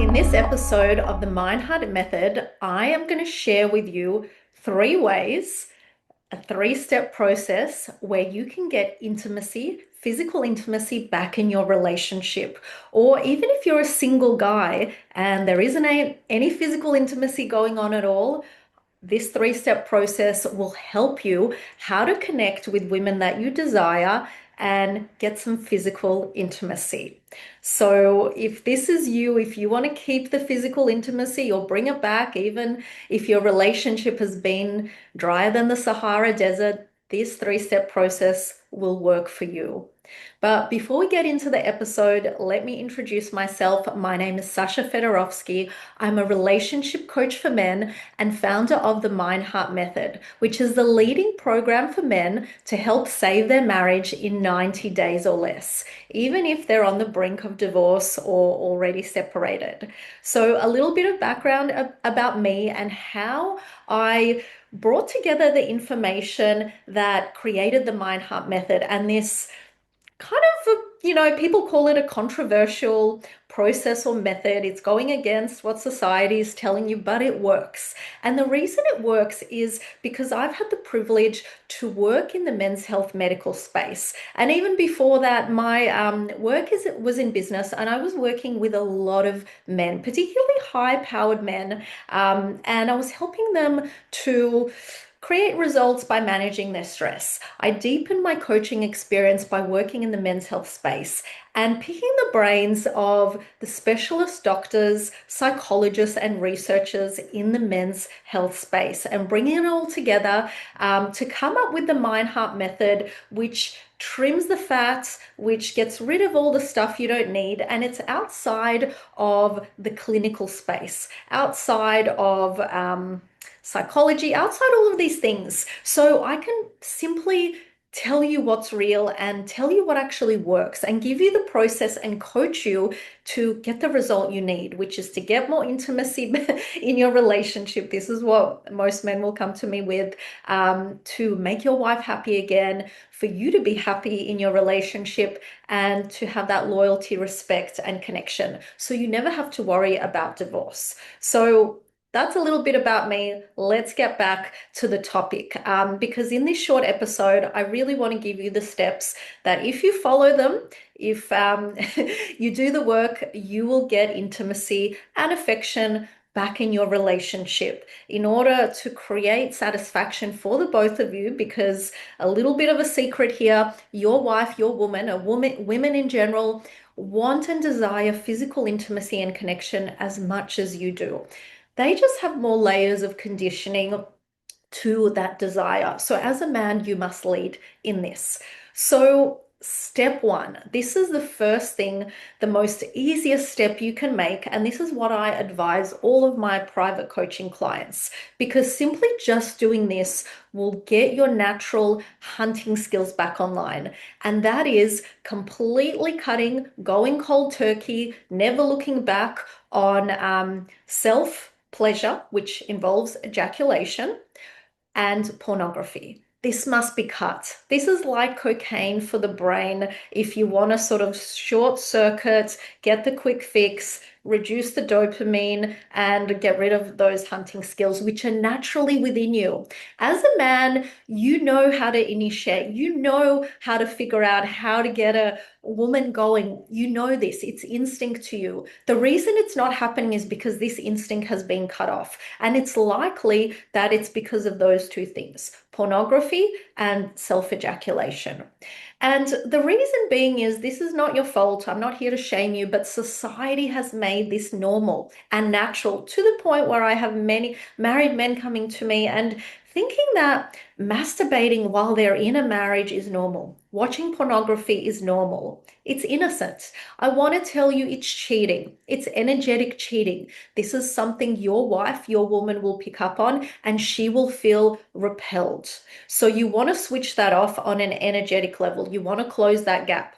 In this episode of the Mind Heart Method, I am going to share with you 3 ways, a 3-step process where you can get intimacy, physical intimacy back in your relationship. Or even if you're a single guy and there isn't any physical intimacy going on at all, this 3-step process will help you how to connect with women that you desire and get some physical intimacy. So if this is you, if you want to keep the physical intimacy or bring it back, even if your relationship has been drier than the Sahara Desert, this 3-step process will work for you. But before we get into the episode, let me introduce myself. My name is Sasha Fedorovsky. I'm a relationship coach for men and founder of the Mind Heart Method, which is the leading program for men to help save their marriage in 90 days or less, even if they're on the brink of divorce or already separated. So a little bit of background about me and how I brought together the information that created the Mind Heart Method and this kind of, people call it a controversial process or method. It's going against what society is telling you, but it works. And the reason it works is because I've had the privilege to work in the men's health medical space. And even before that, my work was in business, and I was working with a lot of men, particularly high-powered men, and I was helping them to create results by managing their stress. I deepened my coaching experience by working in the men's health space and picking the brains of the specialist doctors, psychologists, and researchers in the men's health space and bringing it all together to come up with the Mind Heart Method, which trims the fat, which gets rid of all the stuff you don't need, and it's outside of the clinical space, outside of psychology, outside all of these things. So I can simply tell you what's real and tell you what actually works and give you the process and coach you to get the result you need, which is to get more intimacy in your relationship. This is what most men will come to me with, to make your wife happy again, for you to be happy in your relationship and to have that loyalty, respect, and connection. So you never have to worry about divorce. So that's a little bit about me. Let's get back to the topic, because in this short episode, I really want to give you the steps that if you follow them, if you do the work, you will get intimacy and affection back in your relationship in order to create satisfaction for the both of you. Because a little bit of a secret here, your wife, your woman, women in general want and desire physical intimacy and connection as much as you do. They just have more layers of conditioning to that desire. So as a man, you must lead in this. So step 1, this is the first thing, the most easiest step you can make. And this is what I advise all of my private coaching clients, because simply just doing this will get your natural hunting skills back online. And that is completely cutting, going cold turkey, never looking back on self-pleasure, which involves ejaculation, and pornography. This must be cut. This is like cocaine for the brain. If you want to sort of short circuit, get the quick fix, reduce the dopamine, and get rid of those hunting skills, which are naturally within you. As a man, you know how to initiate, you know how to figure out how to get a woman going. You know this, it's instinct to you. The reason it's not happening is because this instinct has been cut off. And it's likely that it's because of those 2 things, pornography and self-ejaculation. And the reason being is this is not your fault. I'm not here to shame you, but society has made this normal and natural to the point where I have many married men coming to me and thinking that masturbating while they're in a marriage is normal. Watching pornography is normal. It's innocent. I want to tell you it's cheating. It's energetic cheating. This is something your wife, your woman will pick up on, and she will feel repelled. So you want to switch that off on an energetic level. You want to close that gap.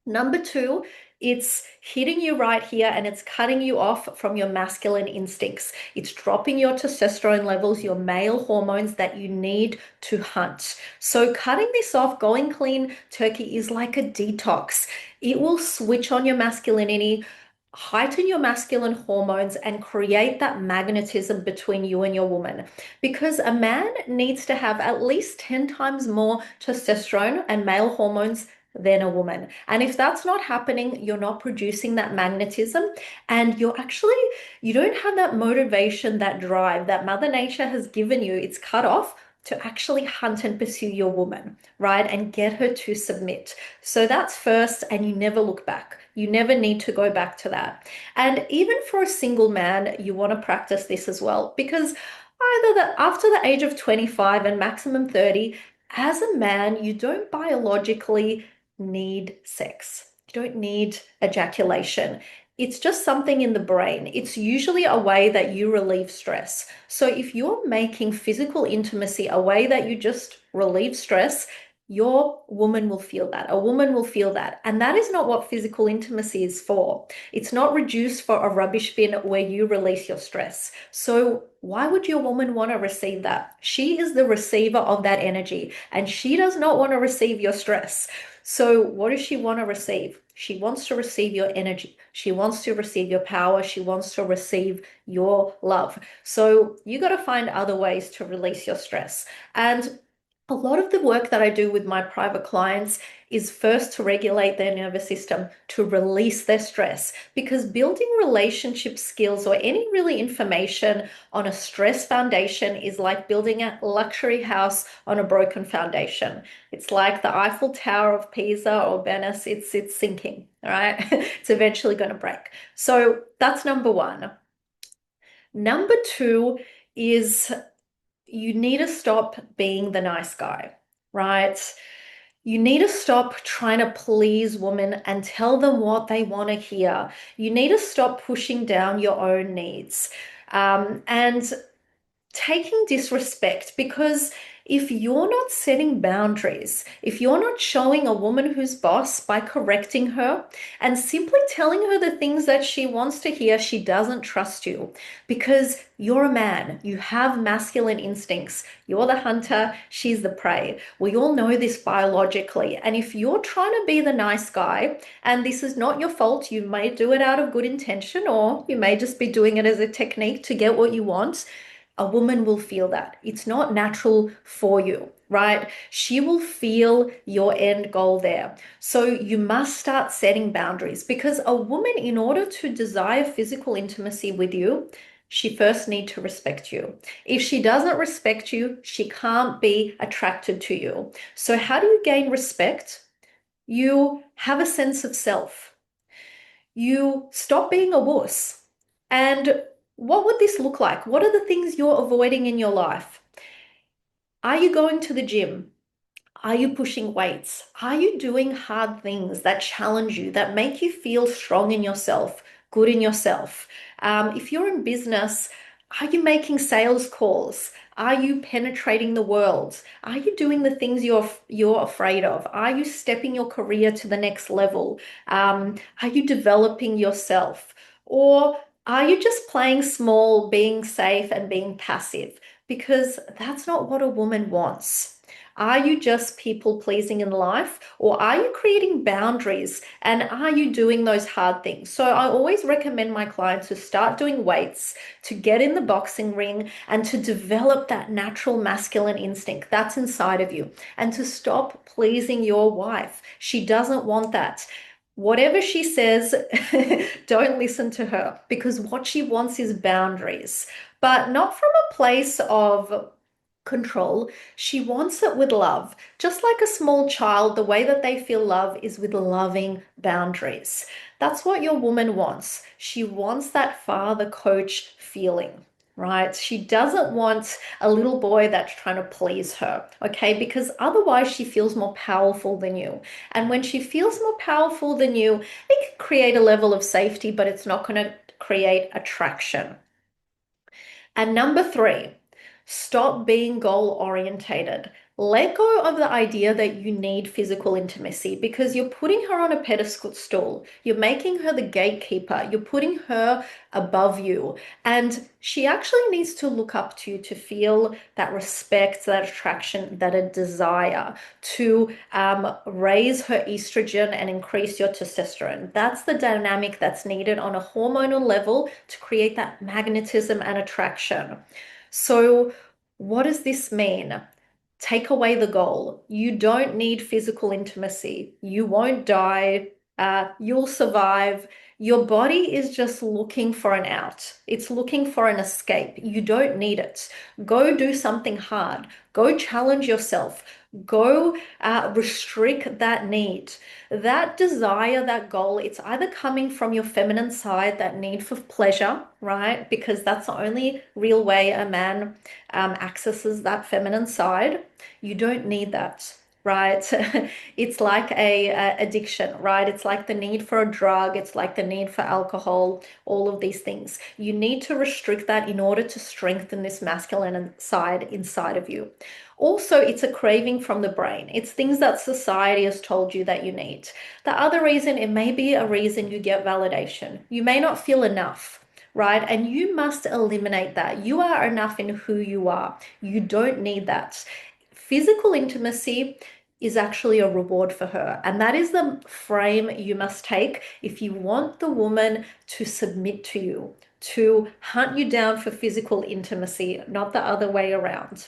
Number 2, it's hitting you right here and it's cutting you off from your masculine instincts. It's dropping your testosterone levels, your male hormones that you need to hunt. So cutting this off, going clean turkey is like a detox. It will switch on your masculinity, heighten your masculine hormones and create that magnetism between you and your woman. Because a man needs to have at least 10 times more testosterone and male hormones than a woman. And if that's not happening, you're not producing that magnetism, and you don't have that motivation, that drive that Mother Nature has given you. It's cut off to actually hunt and pursue your woman, right? And get her to submit. So that's first, and you never look back. You never need to go back to that. And even for a single man, you want to practice this as well, because after the age of 25 and maximum 30, as a man, you don't biologically need sex. You don't need ejaculation. It's just something in the brain. It's usually a way that you relieve stress. So if you're making physical intimacy a way that you just relieve stress, your woman will feel that. A woman will feel that. And that is not what physical intimacy is for. It's not reduced for a rubbish bin where you release your stress. So why would your woman want to receive that? She is the receiver of that energy, and she does not want to receive your stress. So what does she want to receive? She wants to receive your energy. She wants to receive your power. She wants to receive your love. So you got to find other ways to release your stress. And a lot of the work that I do with my private clients is first to regulate their nervous system, to release their stress, because building relationship skills or any really information on a stress foundation is like building a luxury house on a broken foundation. It's like the Eiffel Tower of Pisa or Venice. It's sinking, all right? It's eventually going to break. So that's number one. Number two is you need to stop being the nice guy, right? You need to stop trying to please women and tell them what they want to hear. You need to stop pushing down your own needs. And taking disrespect, because if you're not setting boundaries, if you're not showing a woman who's boss by correcting her and simply telling her the things that she wants to hear, she doesn't trust you, because you're a man. You have masculine instincts. You're the hunter, she's the prey. We all know this biologically. And if you're trying to be the nice guy, and this is not your fault, you may do it out of good intention, or you may just be doing it as a technique to get what you want, a woman will feel that. It's not natural for you, right? She will feel your end goal there. So you must start setting boundaries, because a woman, in order to desire physical intimacy with you, she first needs to respect you. If she doesn't respect you, she can't be attracted to you. So how do you gain respect? You have a sense of self. You stop being a wuss. And what would this look like? What are the things you're avoiding in your life? Are you going to the gym? Are you pushing weights? Are you doing hard things that challenge you, that make you feel strong in yourself, good in yourself? If you're in business, are you making sales calls? Are you penetrating the world? Are you doing the things you're afraid of? Are you stepping your career to the next level? Are you developing yourself? Or are you just playing small, being safe and being passive? Because that's not what a woman wants. Are you just people pleasing in life, or are you creating boundaries, and are you doing those hard things? So I always recommend my clients to start doing weights, to get in the boxing ring, and to develop that natural masculine instinct that's inside of you, and to stop pleasing your wife. She doesn't want that. Whatever she says, don't listen to her, because what she wants is boundaries, but not from a place of control. She wants it with love. Just like a small child, the way that they feel love is with loving boundaries. That's what your woman wants. She wants that father coach feeling, right? She doesn't want a little boy that's trying to please her, okay? Because otherwise she feels more powerful than you. And when she feels more powerful than you, it can create a level of safety, but it's not going to create attraction. And number three, stop being goal orientated. let go of the idea that you need physical intimacy because you're putting her on a pedestal. You're making her the gatekeeper. You're putting her above you. And she actually needs to look up to you to feel that respect, that attraction, that a desire to raise her estrogen and increase your testosterone. That's the dynamic that's needed on a hormonal level to create that magnetism and attraction. So, what does this mean? Take away the goal. You don't need physical intimacy. You won't die. You'll survive. Your body is just looking for an out. It's looking for an escape. You don't need it. Go do something hard. Go challenge yourself. Go restrict that need. That desire, that goal, it's either coming from your feminine side, that need for pleasure, right? Because that's the only real way a man accesses that feminine side. You don't need that, right? It's like a addiction, right? It's like the need for a drug. It's like the need for alcohol, all of these things. You need to restrict that in order to strengthen this masculine side inside of you. Also, it's a craving from the brain. It's things that society has told you that you need. The other reason, it may be a reason you get validation. You may not feel enough, right? And you must eliminate that. You are enough in who you are. You don't need that. Physical intimacy is actually a reward for her. And that is the frame you must take if you want the woman to submit to you, to hunt you down for physical intimacy, not the other way around.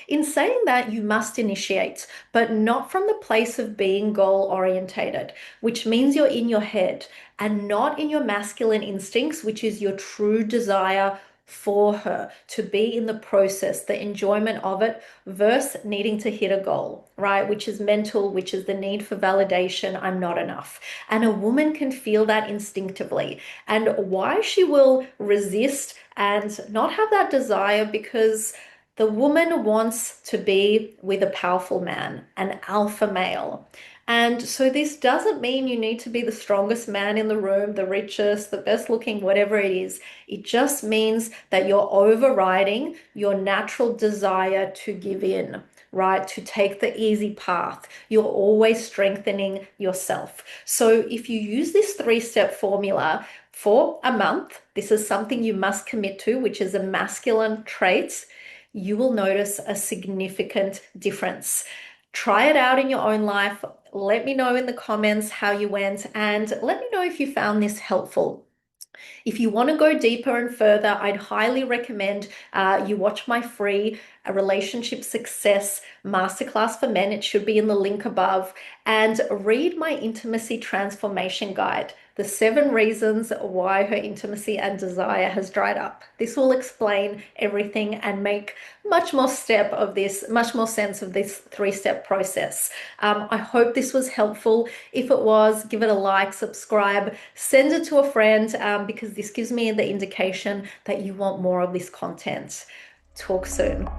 In saying that, you must initiate, but not from the place of being goal orientated, which means you're in your head and not in your masculine instincts, which is your true desire for her to be in the process, the enjoyment of it, versus needing to hit a goal, right? Which is mental, which is the need for validation. I'm not enough. And a woman can feel that instinctively. And why she will resist and not have that desire, because the woman wants to be with a powerful man, an alpha male. And so this doesn't mean you need to be the strongest man in the room, the richest, the best looking, whatever it is. It just means that you're overriding your natural desire to give in, right? To take the easy path. You're always strengthening yourself. So if you use this three-step formula for a month, this is something you must commit to, which is a masculine trait. You will notice a significant difference. Try it out in your own life. Let me know in the comments how you went, and let me know if you found this helpful. If you want to go deeper and further, I'd highly recommend you watch my free relationship success masterclass for men. It should be in the link above. And read my intimacy transformation guide, the 7 reasons why her intimacy and desire has dried up. This will explain everything and make much more sense of this 3-step process. I hope this was helpful. If it was, give it a like, subscribe, send it to a friend, because this gives me the indication that you want more of this content. Talk soon.